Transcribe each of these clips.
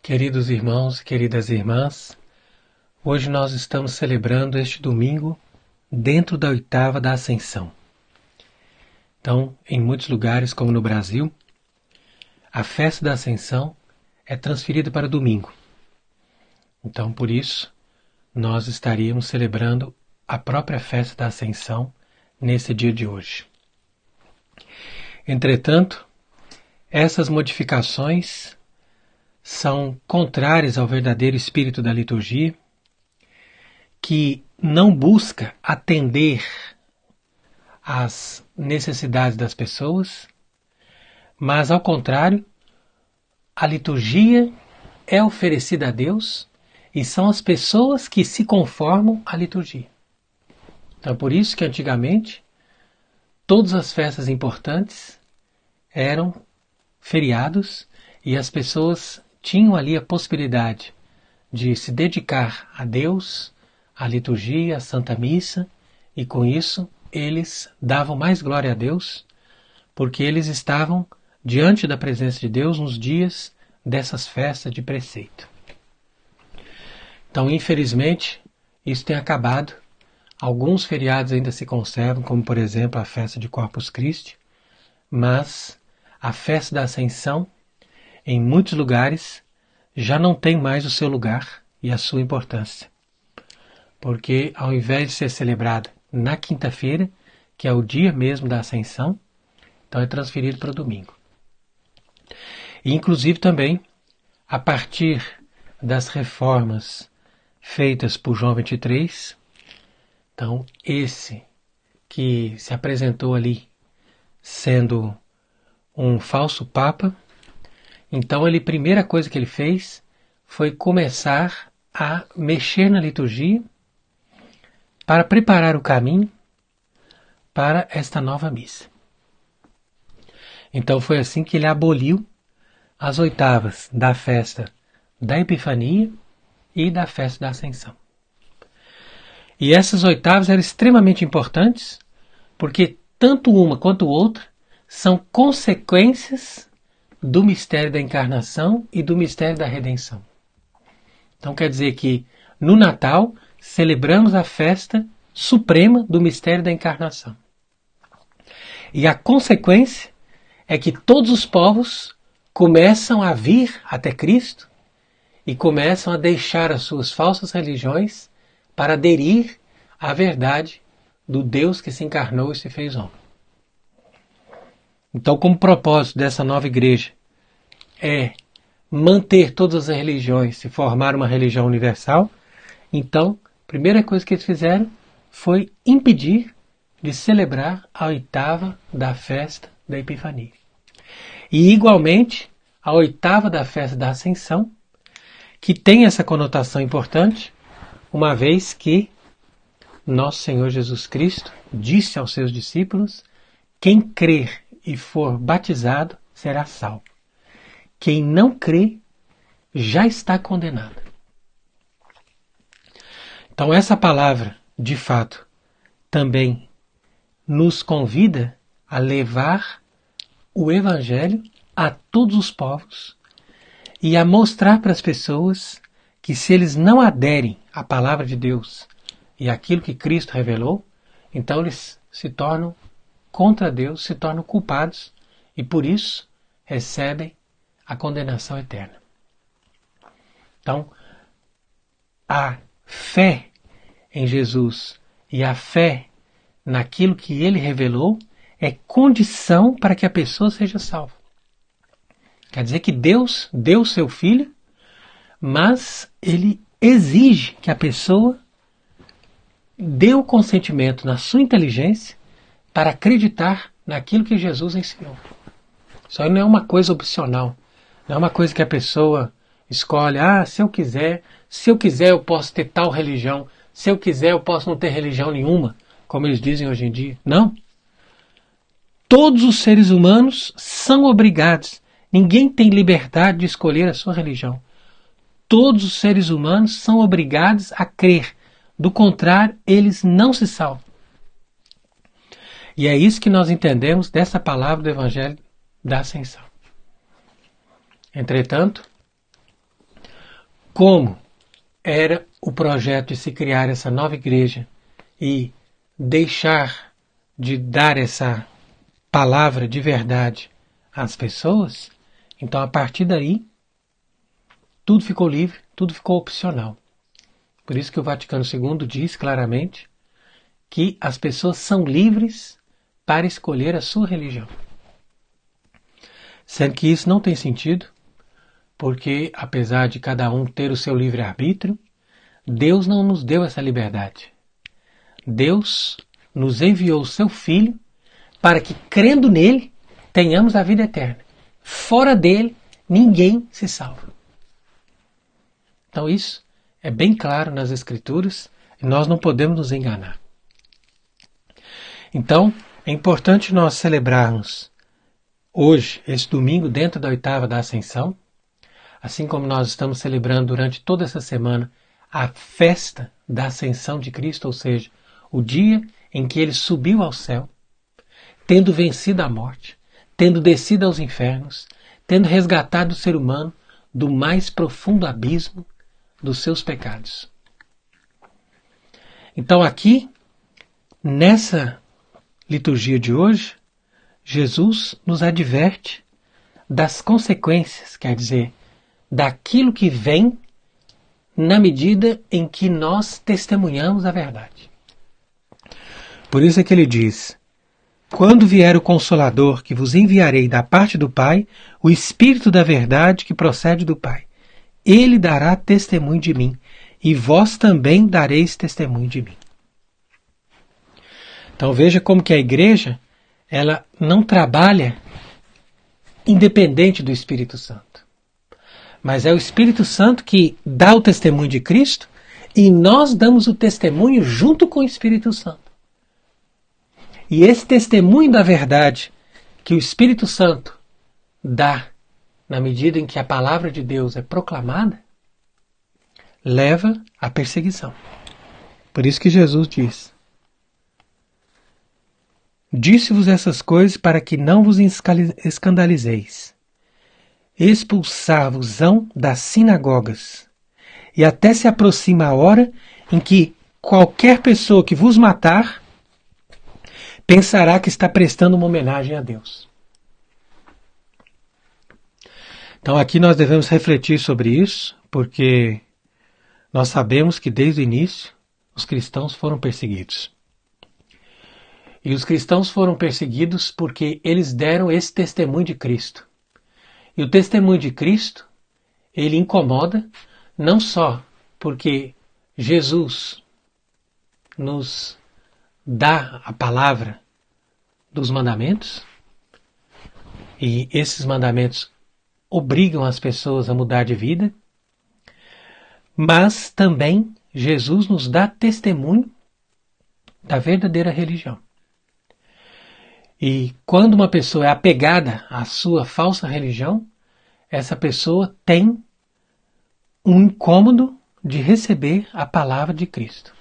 Queridos irmãos e queridas irmãs, hoje nós estamos celebrando este domingo dentro da oitava da Ascensão. Então, em muitos lugares, como no Brasil, a festa da Ascensão é transferida para domingo. Então, por isso, nós estaríamos celebrando a própria festa da Ascensão nesse dia de hoje. Entretanto, essas modificações são contrárias ao verdadeiro espírito da liturgia, que não busca atender às necessidades das pessoas, mas, ao contrário, a liturgia é oferecida a Deus e são as pessoas que se conformam à liturgia. Então, por isso que antigamente todas as festas importantes eram feriados e as pessoas tinham ali a possibilidade de se dedicar a Deus, à liturgia, à Santa Missa, e com isso eles davam mais glória a Deus, porque eles estavam diante da presença de Deus nos dias dessas festas de preceito. Então, infelizmente, isso tem acabado. Alguns feriados ainda se conservam, como por exemplo a festa de Corpus Christi, mas a festa da Ascensão, em muitos lugares, já não tem mais o seu lugar e a sua importância. Porque ao invés de ser celebrada na quinta-feira, que é o dia mesmo da Ascensão, então é transferido para o domingo. E inclusive também, a partir das reformas feitas por João 23, então esse que se apresentou ali sendo um falso papa, então a primeira coisa que ele fez foi começar a mexer na liturgia para preparar o caminho para esta nova missa. Então foi assim que ele aboliu as oitavas da festa da Epifania e da festa da Ascensão. E essas oitavas eram extremamente importantes, porque tanto uma quanto outra são consequências do mistério da encarnação e do mistério da redenção. Então quer dizer que no Natal celebramos a festa suprema do mistério da encarnação. E a consequência é que todos os povos começam a vir até Cristo e começam a deixar as suas falsas religiões para aderir à verdade do Deus que se encarnou e se fez homem. Então, como propósito dessa nova igreja é manter todas as religiões e formar uma religião universal, então, a primeira coisa que eles fizeram foi impedir de celebrar a oitava da festa da Epifania. E, igualmente, a oitava da festa da Ascensão, que tem essa conotação importante, uma vez que nosso Senhor Jesus Cristo disse aos seus discípulos: quem crer e for batizado será salvo. Quem não crê já está condenado. Então essa palavra, de fato, também nos convida a levar o Evangelho a todos os povos e a mostrar para as pessoas que, se eles não aderem à palavra de Deus e àquilo que Cristo revelou, então eles se tornam contra Deus, se tornam culpados e por isso recebem a condenação eterna. Então, a fé em Jesus e a fé naquilo que ele revelou é condição para que a pessoa seja salva. Quer dizer que Deus deu o seu Filho, mas ele exige que a pessoa dê o consentimento na sua inteligência para acreditar naquilo que Jesus ensinou. Isso aí não é uma coisa opcional, não é uma coisa que a pessoa escolhe: se eu quiser eu posso ter tal religião, se eu quiser eu posso não ter religião nenhuma, como eles dizem hoje em dia. Não. Todos os seres humanos são obrigados. Ninguém tem liberdade de escolher a sua religião. Todos os seres humanos são obrigados a crer. Do contrário, eles não se salvam. E é isso que nós entendemos dessa palavra do Evangelho da Ascensão. Entretanto, como era o projeto de se criar essa nova igreja e deixar de dar essa palavra de verdade às pessoas, então a partir daí tudo ficou livre, tudo ficou opcional. Por isso que o Vaticano II diz claramente que as pessoas são livres para escolher a sua religião. Sendo que isso não tem sentido, porque apesar de cada um ter o seu livre-arbítrio, Deus não nos deu essa liberdade. Deus nos enviou o seu Filho para que, crendo nele, tenhamos a vida eterna. Fora dele, ninguém se salva. Então isso é bem claro nas Escrituras e nós não podemos nos enganar. Então, é importante nós celebrarmos hoje, esse domingo, dentro da oitava da Ascensão, assim como nós estamos celebrando durante toda essa semana a festa da Ascensão de Cristo, ou seja, o dia em que ele subiu ao céu, tendo vencido a morte, tendo descido aos infernos, tendo resgatado o ser humano do mais profundo abismo dos seus pecados. Então aqui, nessa liturgia de hoje, Jesus nos adverte das consequências, quer dizer, daquilo que vem na medida em que nós testemunhamos a verdade. Por isso é que ele diz: quando vier o Consolador que vos enviarei da parte do Pai, o Espírito da verdade que procede do Pai, ele dará testemunho de mim, e vós também dareis testemunho de mim. Então veja como que a igreja, ela não trabalha independente do Espírito Santo. Mas é o Espírito Santo que dá o testemunho de Cristo e nós damos o testemunho junto com o Espírito Santo. E esse testemunho da verdade que o Espírito Santo dá na medida em que a palavra de Deus é proclamada, leva à perseguição. Por isso que Jesus diz: disse-vos essas coisas para que não vos escandalizeis. Expulsar-vos-ão das sinagogas. E até se aproxima a hora em que qualquer pessoa que vos matar pensará que está prestando uma homenagem a Deus. Então aqui nós devemos refletir sobre isso, porque nós sabemos que desde o início os cristãos foram perseguidos. E os cristãos foram perseguidos porque eles deram esse testemunho de Cristo. E o testemunho de Cristo, ele incomoda não só porque Jesus nos dá a palavra dos mandamentos, e esses mandamentos obrigam as pessoas a mudar de vida, mas também Jesus nos dá testemunho da verdadeira religião. E quando uma pessoa é apegada à sua falsa religião, essa pessoa tem um incômodo de receber a palavra de Cristo.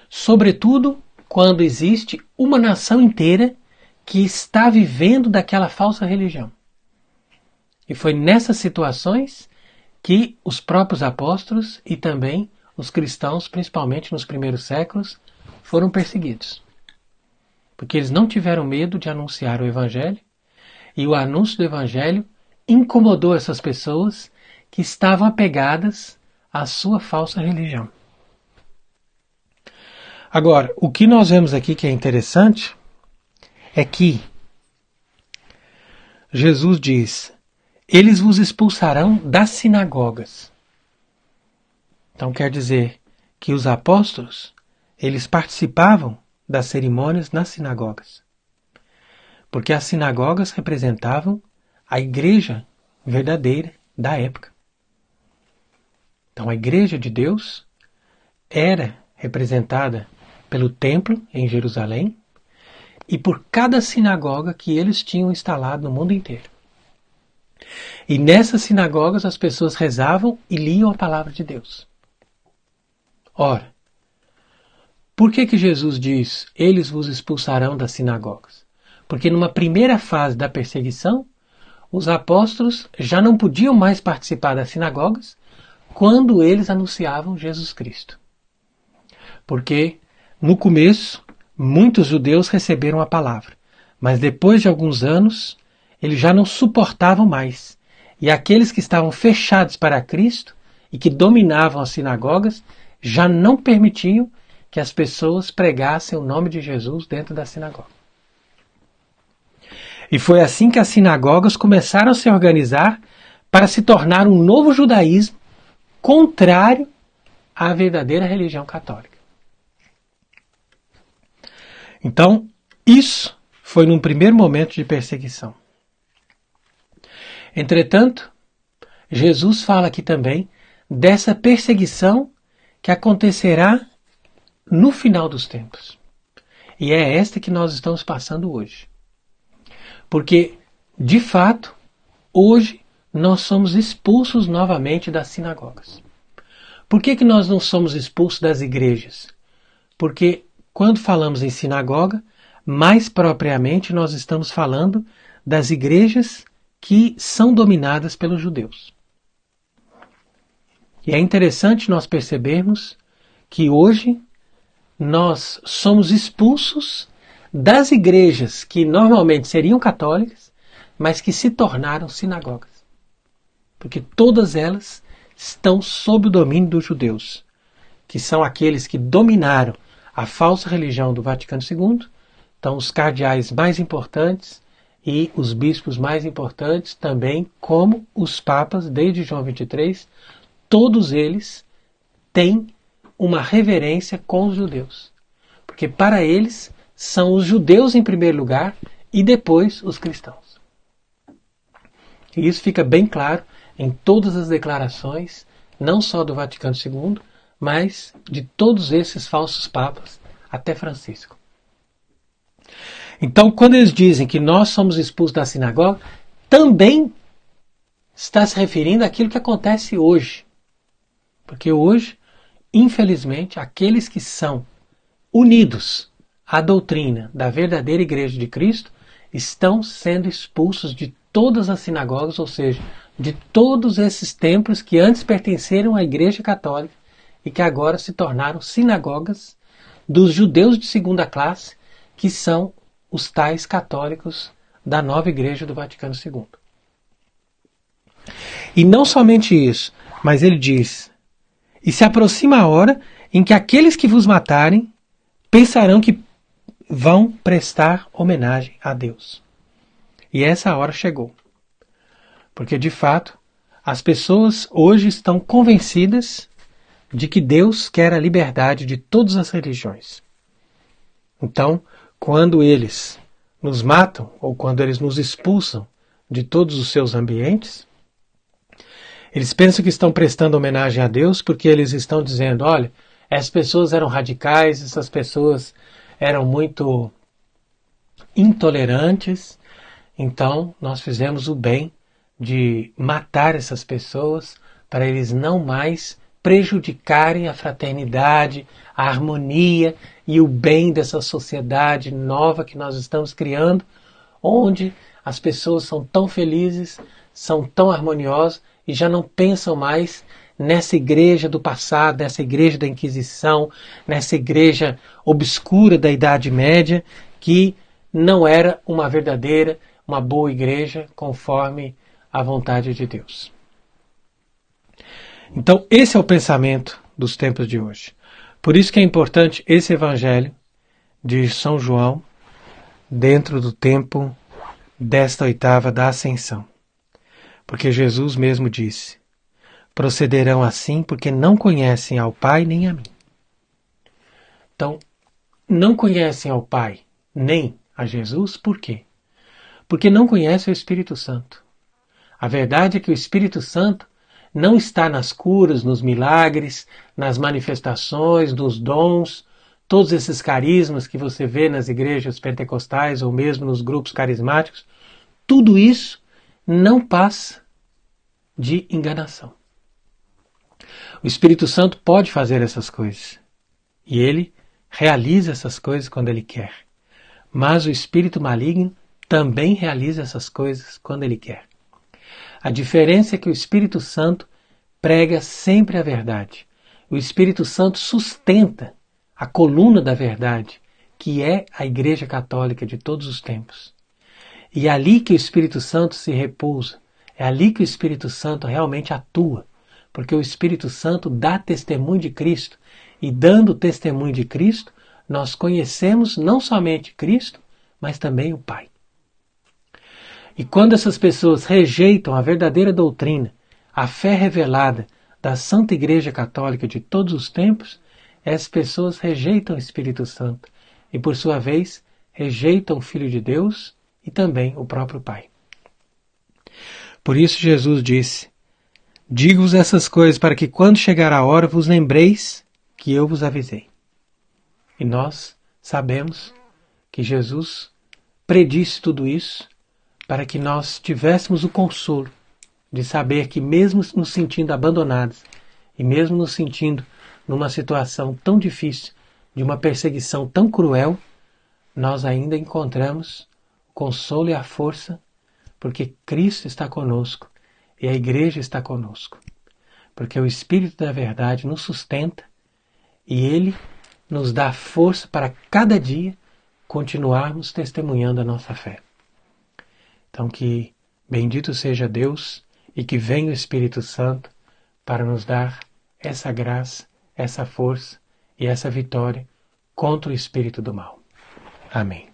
Sobretudo quando existe uma nação inteira que está vivendo daquela falsa religião. E foi nessas situações que os próprios apóstolos e também os cristãos, principalmente nos primeiros séculos, foram perseguidos. Porque eles não tiveram medo de anunciar o Evangelho, e o anúncio do Evangelho incomodou essas pessoas que estavam apegadas à sua falsa religião. Agora, o que nós vemos aqui que é interessante é que Jesus diz: eles vos expulsarão das sinagogas. Então quer dizer que os apóstolos, eles participavam das cerimônias nas sinagogas. Porque as sinagogas representavam a igreja verdadeira da época. Então a igreja de Deus era representada pelo templo em Jerusalém e por cada sinagoga que eles tinham instalado no mundo inteiro. E nessas sinagogas as pessoas rezavam e liam a palavra de Deus. Ora, por que Jesus diz: eles vos expulsarão das sinagogas? Porque numa primeira fase da perseguição, os apóstolos já não podiam mais participar das sinagogas quando eles anunciavam Jesus Cristo. Porque, no começo, muitos judeus receberam a palavra, mas depois de alguns anos, eles já não suportavam mais. E aqueles que estavam fechados para Cristo e que dominavam as sinagogas já não permitiam que as pessoas pregassem o nome de Jesus dentro da sinagoga. E foi assim que as sinagogas começaram a se organizar para se tornar um novo judaísmo contrário à verdadeira religião católica. Então, isso foi num primeiro momento de perseguição. Entretanto, Jesus fala aqui também dessa perseguição que acontecerá no final dos tempos. E é esta que nós estamos passando hoje. Porque, de fato, hoje nós somos expulsos novamente das sinagogas. Por que nós não somos expulsos das igrejas? Porque quando falamos em sinagoga, mais propriamente nós estamos falando das igrejas que são dominadas pelos judeus. E é interessante nós percebermos que hoje nós somos expulsos das igrejas que normalmente seriam católicas, mas que se tornaram sinagogas. Porque todas elas estão sob o domínio dos judeus, que são aqueles que dominaram a falsa religião do Vaticano II. Então, os cardeais mais importantes e os bispos mais importantes também, como os papas, desde João XXIII, todos eles têm uma reverência com os judeus. Porque para eles são os judeus em primeiro lugar e depois os cristãos. E isso fica bem claro em todas as declarações, não só do Vaticano II, mas de todos esses falsos papas, até Francisco. Então, quando eles dizem que nós somos expulsos da sinagoga, também está se referindo àquilo que acontece hoje. Porque hoje, infelizmente, aqueles que são unidos à doutrina da verdadeira Igreja de Cristo estão sendo expulsos de todas as sinagogas, ou seja, de todos esses templos que antes pertenceram à Igreja Católica e que agora se tornaram sinagogas dos judeus de segunda classe, que são os tais católicos da nova Igreja do Vaticano II. E não somente isso, mas ele diz: e se aproxima a hora em que aqueles que vos matarem pensarão que vão prestar homenagem a Deus. E essa hora chegou. Porque, de fato, as pessoas hoje estão convencidas de que Deus quer a liberdade de todas as religiões. Então, quando eles nos matam, ou quando eles nos expulsam de todos os seus ambientes, eles pensam que estão prestando homenagem a Deus porque eles estão dizendo: olha, essas pessoas eram radicais, essas pessoas eram muito intolerantes, então nós fizemos o bem de matar essas pessoas para eles não mais prejudicarem a fraternidade, a harmonia e o bem dessa sociedade nova que nós estamos criando, onde as pessoas são tão felizes, são tão harmoniosas e já não pensam mais nessa igreja do passado, nessa igreja da Inquisição, nessa igreja obscura da Idade Média, que não era uma verdadeira, uma boa igreja conforme a vontade de Deus. Então, esse é o pensamento dos tempos de hoje. Por isso que é importante esse evangelho de São João dentro do tempo desta oitava da Ascensão. Porque Jesus mesmo disse: procederão assim porque não conhecem ao Pai nem a mim. Então, não conhecem ao Pai nem a Jesus, por quê? Porque não conhecem o Espírito Santo. A verdade é que o Espírito Santo não está nas curas, nos milagres, nas manifestações, nos dons, todos esses carismas que você vê nas igrejas pentecostais ou mesmo nos grupos carismáticos. Tudo isso não passa de enganação. O Espírito Santo pode fazer essas coisas. E ele realiza essas coisas quando ele quer. Mas o espírito maligno também realiza essas coisas quando ele quer. A diferença é que o Espírito Santo prega sempre a verdade. O Espírito Santo sustenta a coluna da verdade, que é a Igreja Católica de todos os tempos. E é ali que o Espírito Santo se repousa, é ali que o Espírito Santo realmente atua, porque o Espírito Santo dá testemunho de Cristo, e dando testemunho de Cristo, nós conhecemos não somente Cristo, mas também o Pai. E quando essas pessoas rejeitam a verdadeira doutrina, a fé revelada da Santa Igreja Católica de todos os tempos, essas pessoas rejeitam o Espírito Santo e, por sua vez, rejeitam o Filho de Deus e também o próprio Pai. Por isso Jesus disse: digo-vos essas coisas para que quando chegar a hora vos lembreis que eu vos avisei. E nós sabemos que Jesus predisse tudo isso para que nós tivéssemos o consolo de saber que mesmo nos sentindo abandonados e mesmo nos sentindo numa situação tão difícil, de uma perseguição tão cruel, nós ainda encontramos o consolo e a força, porque Cristo está conosco e a Igreja está conosco. Porque o Espírito da Verdade nos sustenta e Ele nos dá força para cada dia continuarmos testemunhando a nossa fé. Então que bendito seja Deus e que venha o Espírito Santo para nos dar essa graça, essa força e essa vitória contra o espírito do mal. Amém.